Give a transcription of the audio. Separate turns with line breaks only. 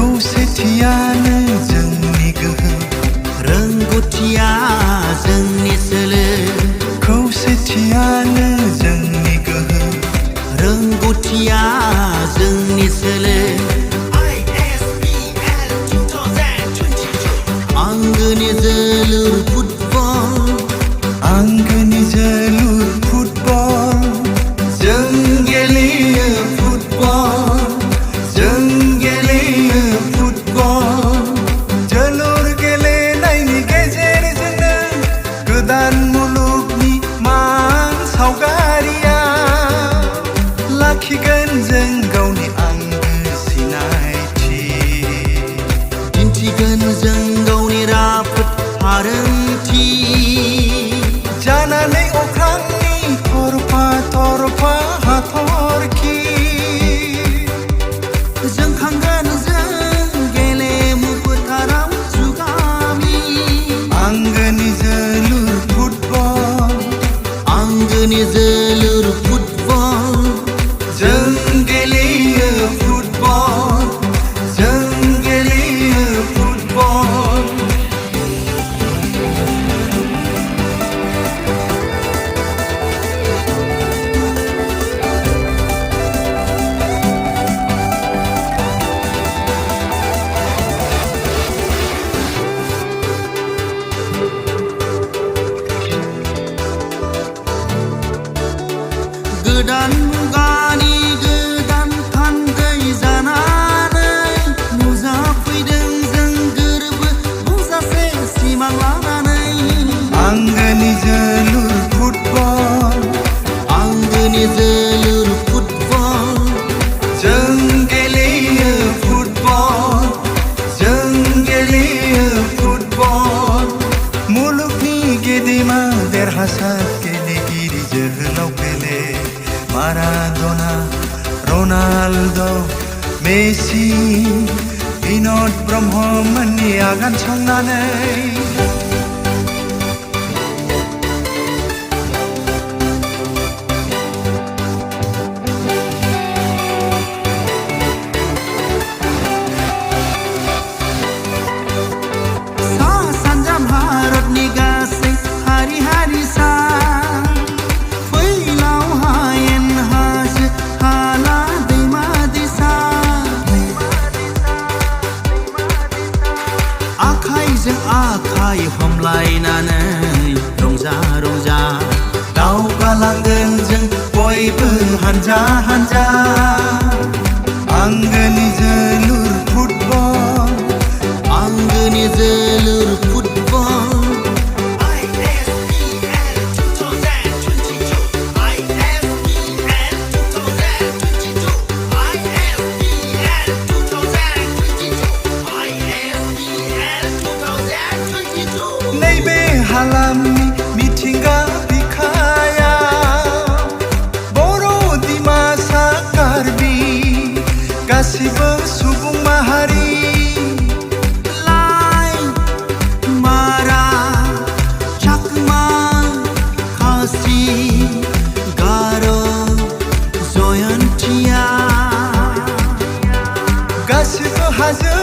खौसेथियानो जोंनि गोहो,
रोंगौथिया जोंनि सोलो।
खौसेथियानो जोंनि गोहो,
रोंगौथिया जोंनि सोलो।
ISBL 2022
आंगोनि जोलुर फुटबल,
आंगोनि जोलुर फुटबल। जों गेलेयो फुटबल, जों गेलेयो फुटबल। जोलुर गेलेनायनि गेजेरजोंनो गोदान मुलुगनि मान सावगारिया लाखिगोन जों गावनि आंगो सिनायथि।
दिन्थिगोन जों गावनि राफोद हारोंथि।
जानानै अख्रांनि थरफा थरफा हाथरखि।
जोंखांगोन जों गेलेमु फोथाराव जुगामि।
आंगोनि जोलुर फुटबल,
आंगोनि जोलुर फुटबल।
जों गेलेयो फुटबल, जों गेलेयो फुटबल।
गोदान मुगानि गोदान थान्दै जानानै नुजाफैदों जों गोरबो बुंजासे सिमां लानानै।
आंगोनि जोलुर फुटबल,
आंगोनि जोलुर फुटबल।
जों गेलेयो फुटबल, जों गेलेयो फुटबल। मुलुगनि गेदेमा देरहासार गेलेगिरि जोहोलाव पेले, माराड'ना, रनाल्ड', मेसि, बिन'द ब्रह्ममोननि आगान संनानै
सा सानजा भारतनि गासै हारि हारिसा, फैलाव हायेन हाजो हाला दैमा दैसा, आखाइजों आखाइ हमलायनानै रंजा रंजा
दावगालांगोन जों बयबो हानजा हानजा। आंगोनि जोलुर फुटबल,
आंगोनि जोलुर football.
ISBL 2022 ISBL 2022 ISBL 2022 ISBL 2022
नैबे हालामनि मिथिंगा बिखाया बर', दिमासा, कार्बि गासिबो सुबुं माहारि।
लाइ मारा चाकमा खासि गार' जयन्तिया
गासिबो हाजो